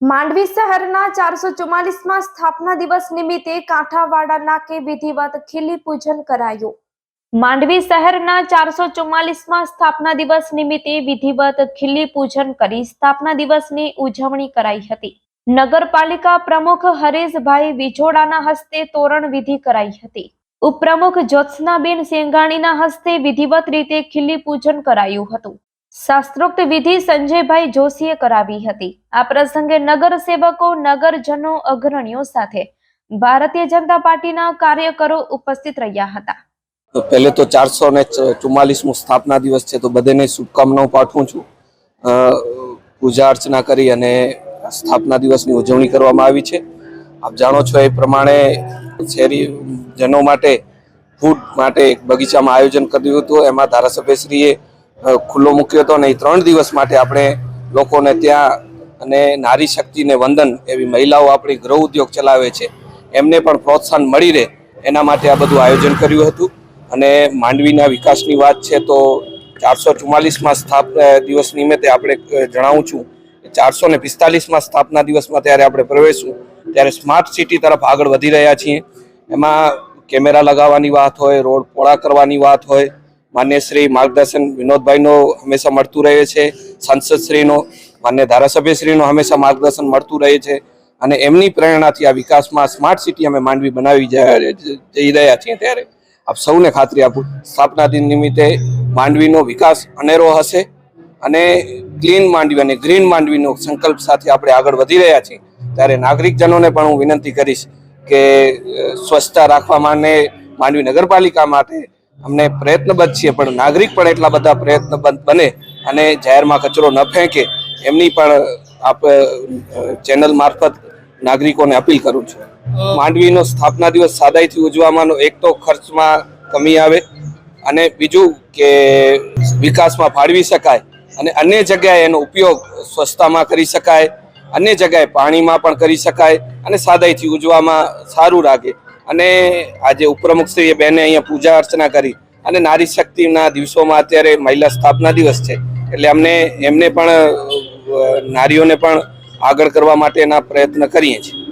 માંડવી શહેરના 444માં સ્થાપના દિવસ નિમિત્તે કાંઠાવાડા નાકે વિધિવત ખીલી પૂજન કરાયું। માંડવી શહેરના 444માં સ્થાપના દિવસ નિમિત્તે વિધિવત ખીલી પૂજન કરી સ્થાપના દિવસની ઉજવણી કરાઈ હતી। નગરપાલિકા પ્રમુખ હરેશભાઈ વિજોડાના હસ્તે તોરણ વિધિ કરાઈ હતી। ઉપપ્રમુખ જ્યોત્સનાબેન સેંઘાણીના હસ્તે વિધિવત રીતે ખીલી પૂજન કરાયું હતું। શાસ્ત્રોક્ત વિધિ સંજયભાઈ જોશીએ કરાવી હતી। આ પ્રસંગે નગર સેવકો, નગરજનો, અગ્રણીઓ સાથે ભારતીય જનતા પાર્ટીના કાર્યકરો ઉપસ્થિત રહ્યા હતા। તો પહેલે તો 444મો સ્થાપના દિવસ છે, તો બધાને શુભકામનાઓ પાઠવું છું। પૂજા અર્ચના કરી અને સ્થાપના દિવસની ઉજવણી કરવામાં આવી છે। આપ જાણો છો એ પ્રમાણે શહેરીજનો માટે ફૂડ માટે એક બગીચામાં આયોજન કર્યું હતું। એમાં ધારાસભ્યશ્રીએ ખુલ્લો મૂક્યો હતો અને 3 દિવસ માટે આપણે લોકોને ત્યાં અને નારી શક્તિને વંદન એવી મહિલાઓ આપણી ગૃહ ઉદ્યોગ ચલાવે છે એમને પણ પ્રોત્સાહન મળી રહે એના માટે આ બધું આયોજન કર્યું હતું। અને માંડવીના વિકાસની વાત છે તો 444માં સ્થાપના દિવસ નિમિત્તે આપણે જણાવું છું કે 445માં સ્થાપના દિવસમાં ત્યારે આપણે પ્રવેશું ત્યારે સ્માર્ટ સિટી તરફ આગળ વધી રહ્યા છીએ। એમાં કેમેરા લગાવવાની વાત હોય, રોડ પહોળા કરવાની વાત હોય, માન્ય શ્રી માર્ગદર્શન વિનોદભાઈનો હંમેશા મળતું રહે છે, સાંસદશ્રીનો, માન્ય ધારાસભ્યશ્રીનો હંમેશા માર્ગદર્શન મળતું રહે છે અને એમની પ્રેરણાથી આ વિકાસમાં સ્માર્ટ સિટી અમે માંડવી બનાવી જઈ રહ્યા છીએ। ત્યારે આપ સૌને ખાતરી આપું, સ્થાપના દિન નિમિત્તે માંડવીનો વિકાસ અનેરો હશે અને ક્લીન માંડવી અને ગ્રીન માંડવીનો સંકલ્પ સાથે આપણે આગળ વધી રહ્યા છીએ। ત્યારે નાગરિકજનોને પણ હું વિનંતી કરીશ કે સ્વચ્છતા રાખવા માટે માંડવી નગરપાલિકા માટે અમને પ્રયત્નબદ્ધ છીએ, પણ નાગરિક પણ એટલા બધા પ્રયત્નબદ્ધ બને અને જાહેરમાં કચરો ન ફેંકે એમની પણ આપ ચેનલ મારફત નાગરિકોને અપીલ કરું છું। માંડવીનો સ્થાપના દિવસ સાદાઈથી ઉજવવાનો એક તો ખર્ચમાં કમી આવે અને બીજું કે વિકાસમાં ફાળવી શકાય અને અન્ય જગ્યાએ એનો ઉપયોગ સ્વચ્છતામાં કરી શકાય, અન્ય જગ્યાએ પાણીમાં પણ કરી શકાય અને સાદાઈથી ઉજવવામાં સારું લાગે। અને આજે ઉપપ્રમુખશ્રીએ બેને અહીંયા પૂજા અર્ચના કરી અને નારી શક્તિના દિવસોમાં અત્યારે મહિલા સ્થાપના દિવસ છે એટલે એમને પણ નારીઓને પણ આગળ કરવા માટેના પ્રયત્ન કરીએ છીએ।